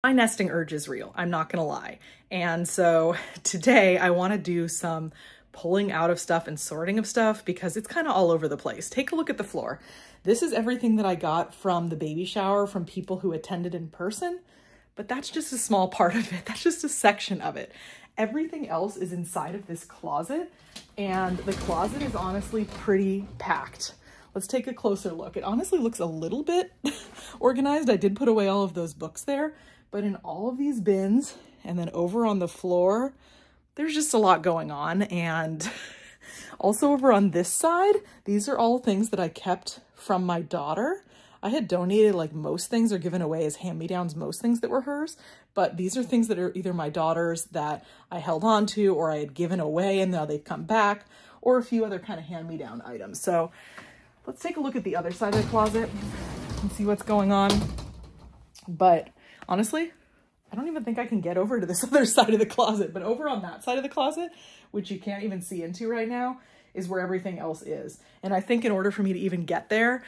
My nesting urge is real, I'm not gonna lie. And so today I wanna do some pulling out of stuff and sorting of stuff because it's kind of all over the place. Take a look at the floor. This is everything that I got from the baby shower from people who attended in person, but that's just a small part of it. That's just a section of it. Everything else is inside of this closet, and the closet is honestly pretty packed. Let's take a closer look. It honestly looks a little bit organized. I did put away all of those books there, but in all of these bins and then over on the floor, there's just a lot going on. And also over on this side, these are all things that I kept from my daughter. I had donated like most things or given away as hand-me-downs, most things that were hers, but these are things that are either my daughter's that I held on to or I had given away and now they've come back, or a few other kind of hand-me-down items. So let's take a look at the other side of the closet and see what's going on. But honestly, I don't even think I can get over to this other side of the closet, but over on that side of the closet, which you can't even see into right now, is where everything else is. And I think in order for me to even get there,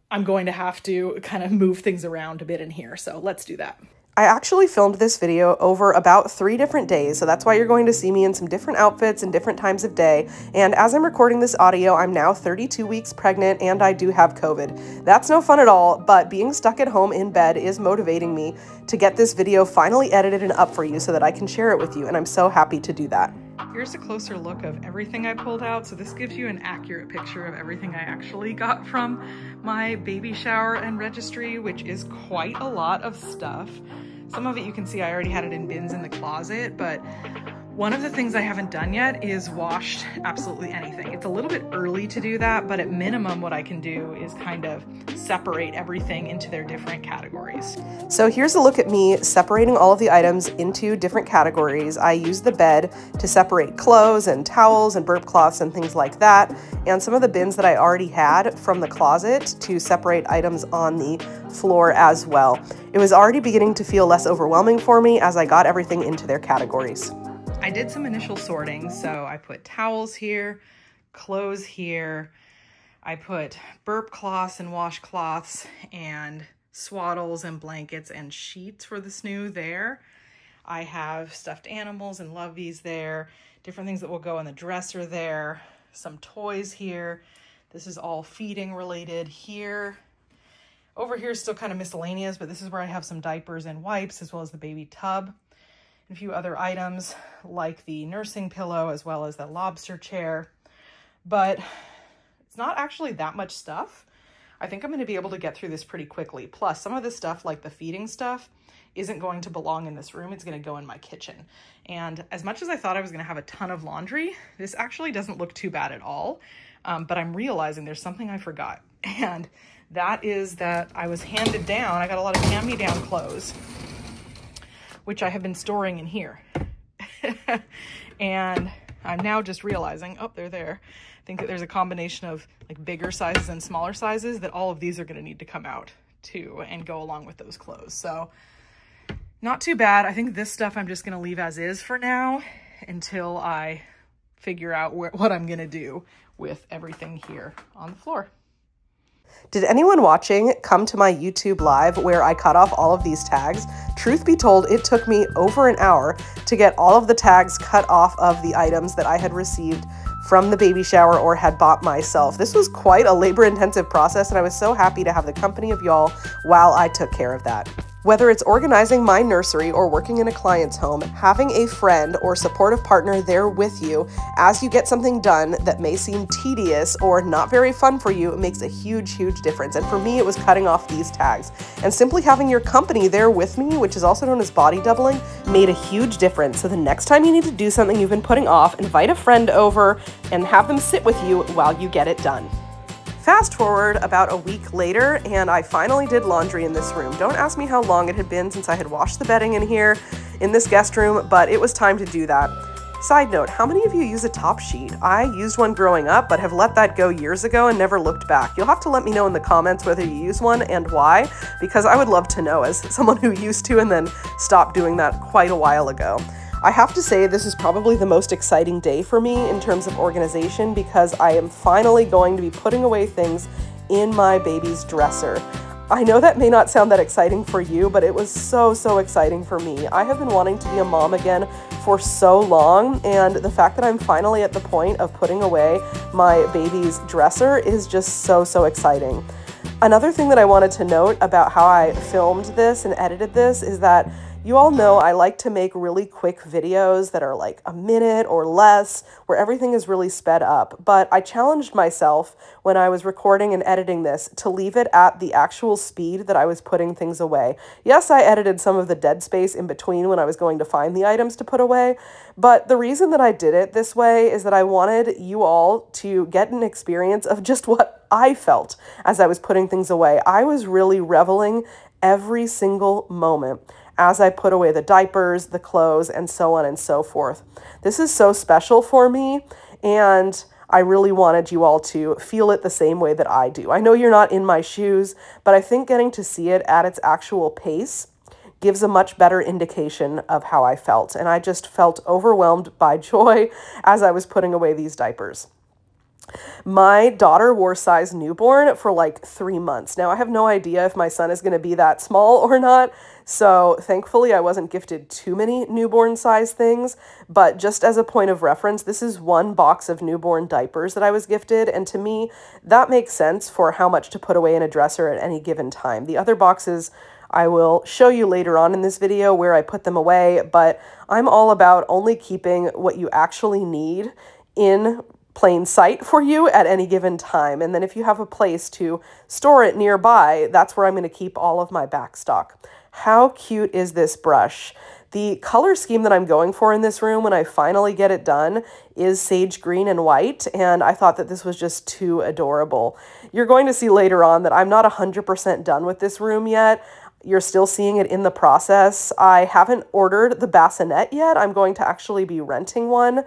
I'm going to have to kind of move things around a bit in here. So let's do that. I actually filmed this video over about 3 different days, so that's why you're going to see me in some different outfits and different times of day. And as I'm recording this audio, I'm now 32 weeks pregnant and I do have COVID. That's no fun at all, but being stuck at home in bed is motivating me to get this video finally edited and up for you so that I can share it with you, and I'm so happy to do that. Here's a closer look of everything I pulled out. So this gives you an accurate picture of everything I actually got from my baby shower and registry, which is quite a lot of stuff. Some of it you can see I already had it in bins in the closet, but one of the things I haven't done yet is washed absolutely anything. It's a little bit early to do that, but at minimum what I can do is kind of separate everything into their different categories. So here's a look at me separating all of the items into different categories. I used the bed to separate clothes and towels and burp cloths and things like that, and some of the bins that I already had from the closet to separate items on the floor as well. It was already beginning to feel less overwhelming for me as I got everything into their categories. I did some initial sorting, so I put towels here, clothes here, I put burp cloths and washcloths and swaddles and blankets and sheets for the snoo there. I have stuffed animals and loveys there, different things that will go in the dresser there, some toys here. This is all feeding related here. Over here is still kind of miscellaneous, but this is where I have some diapers and wipes as well as the baby tub. And a few other items like the nursing pillow as well as the lobster chair, but it's not actually that much stuff. I think I'm going to be able to get through this pretty quickly. Plus some of the stuff like the feeding stuff isn't going to belong in this room. It's going to go in my kitchen. And as much as I thought I was going to have a ton of laundry, this actually doesn't look too bad at all. But I'm realizing there's something I forgot. And that is that I was handed down. I got a lot of hand-me-down clothes, which I have been storing in here. And I'm now just realizing, oh, they're there. I think that there's a combination of like bigger sizes and smaller sizes that all of these are gonna need to come out too and go along with those clothes. So not too bad. I think this stuff I'm just gonna leave as is for now until I figure out what I'm gonna do with everything here on the floor. Did anyone watching come to my YouTube live where I cut off all of these tags? Truth be told, it took me over an hour to get all of the tags cut off of the items that I had received from the baby shower or had bought myself. This was quite a labor-intensive process, and I was so happy to have the company of y'all while I took care of that. Whether it's organizing my nursery or working in a client's home, having a friend or supportive partner there with you as you get something done that may seem tedious or not very fun for you, it makes a huge, huge difference. And for me, it was cutting off these tags. And simply having your company there with me, which is also known as body doubling, made a huge difference. So the next time you need to do something you've been putting off, invite a friend over and have them sit with you while you get it done. Fast forward about a week later, and I finally did laundry in this room. Don't ask me how long it had been since I had washed the bedding in here in this guest room, but it was time to do that. Side note, how many of you use a top sheet? I used one growing up, but have let that go years ago and never looked back. You'll have to let me know in the comments whether you use one and why, because I would love to know as someone who used to and then stopped doing that quite a while ago. I have to say this is probably the most exciting day for me in terms of organization because I am finally going to be putting away things in my baby's dresser. I know that may not sound that exciting for you, but it was so exciting for me. I have been wanting to be a mom again for so long, and the fact that I'm finally at the point of putting away my baby's dresser is just so exciting. Another thing that I wanted to note about how I filmed this and edited this is that you all know I like to make really quick videos that are like a minute or less, where everything is really sped up. But I challenged myself when I was recording and editing this to leave it at the actual speed that I was putting things away. Yes, I edited some of the dead space in between when I was going to find the items to put away, but the reason that I did it this way is that I wanted you all to get an experience of just what I felt as I was putting things away. I was really reveling every single moment as I put away the diapers, the clothes, and so on and so forth. This is so special for me, and I really wanted you all to feel it the same way that I do. I know you're not in my shoes, but I think getting to see it at its actual pace gives a much better indication of how I felt, and I just felt overwhelmed by joy as I was putting away these diapers. My daughter wore size newborn for like 3 months. Now, I have no idea if my son is going to be that small or not, so thankfully I wasn't gifted too many newborn size things, but just as a point of reference, this is one box of newborn diapers that I was gifted, and to me, that makes sense for how much to put away in a dresser at any given time. The other boxes I will show you later on in this video where I put them away, but I'm all about only keeping what you actually need in plain sight for you at any given time. And then if you have a place to store it nearby, that's where I'm going to keep all of my back stock. How cute is this brush? The color scheme that I'm going for in this room when I finally get it done is sage green and white, and I thought that this was just too adorable. You're going to see later on that I'm not 100% done with this room yet. You're still seeing it in the process. I haven't ordered the bassinet yet. I'm going to actually be renting one,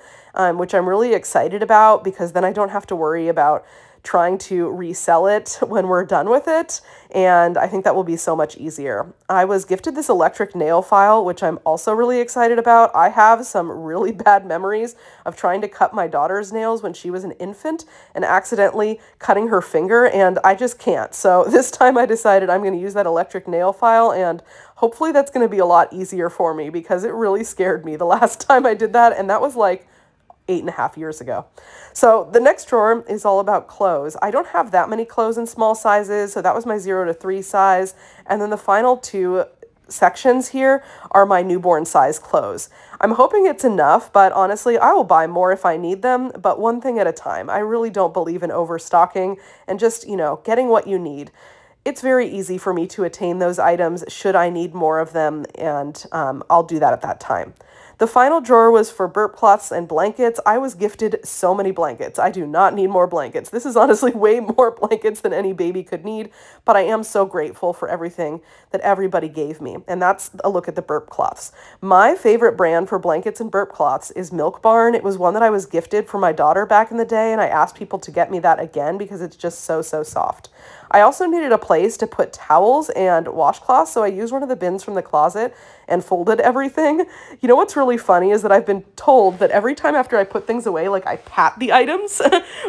which I'm really excited about because then I don't have to worry about trying to resell it when we're done with it, and I think that will be so much easier. I was gifted this electric nail file, which I'm also really excited about. I have some really bad memories of trying to cut my daughter's nails when she was an infant and accidentally cutting her finger, and I just can't. So this time I decided I'm going to use that electric nail file, and hopefully that's going to be a lot easier for me because it really scared me the last time I did that, and that was like 8.5 years ago. So the next drawer is all about clothes. I don't have that many clothes in small sizes, so that was my 0 to 3 size. And then the final 2 sections here are my newborn size clothes. I'm hoping it's enough, but honestly, I will buy more if I need them, but one thing at a time. I really don't believe in overstocking and just, getting what you need. It's very easy for me to attain those items should I need more of them, and I'll do that at that time. The final drawer was for burp cloths and blankets. I was gifted so many blankets. I do not need more blankets. This is honestly way more blankets than any baby could need, but I am so grateful for everything that everybody gave me. And that's a look at the burp cloths. My favorite brand for blankets and burp cloths is Milk Barn. It was one that I was gifted for my daughter back in the day, and I asked people to get me that again because it's just so soft. I also needed a place to put towels and washcloths, so I used one of the bins from the closet and folded everything. You know what's really funny is that I've been told that every time after I put things away, like I pat the items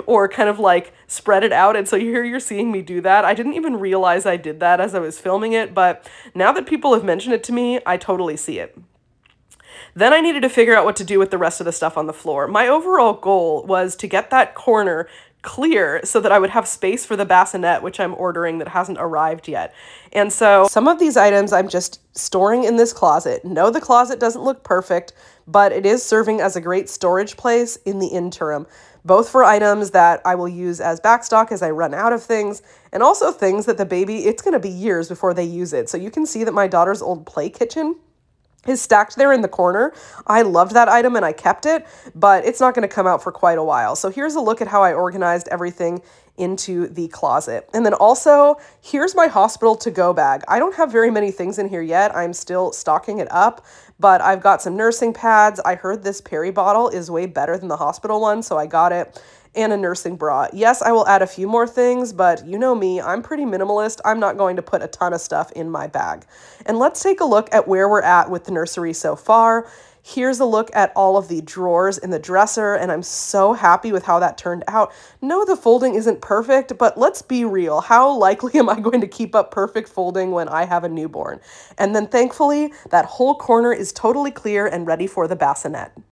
or kind of like spread it out, and so here you're seeing me do that. I didn't even realize I did that as I was filming it, but now that people have mentioned it to me, I totally see it. Then I needed to figure out what to do with the rest of the stuff on the floor. My overall goal was to get that corner clear so that I would have space for the bassinet, which I'm ordering that hasn't arrived yet. And so some of these items I'm just storing in this closet. No, the closet doesn't look perfect, but it is serving as a great storage place in the interim, both for items that I will use as backstock as I run out of things, and also things that the baby, it's going to be years before they use it. So you can see that my daughter's old play kitchen is stacked there in the corner. I loved that item and I kept it, but it's not going to come out for quite a while. So here's a look at how I organized everything into the closet. And then also, here's my hospital to-go bag. I don't have very many things in here yet. I'm still stocking it up, but I've got some nursing pads. I heard this Perry bottle is way better than the hospital one, so I got it. and a nursing bra. Yes, I will add a few more things, but you know me, I'm pretty minimalist. I'm not going to put a ton of stuff in my bag. And let's take a look at where we're at with the nursery so far. Here's a look at all of the drawers in the dresser, and I'm so happy with how that turned out. No, the folding isn't perfect, but let's be real. How likely am I going to keep up perfect folding when I have a newborn? And then thankfully, that whole corner is totally clear and ready for the bassinet.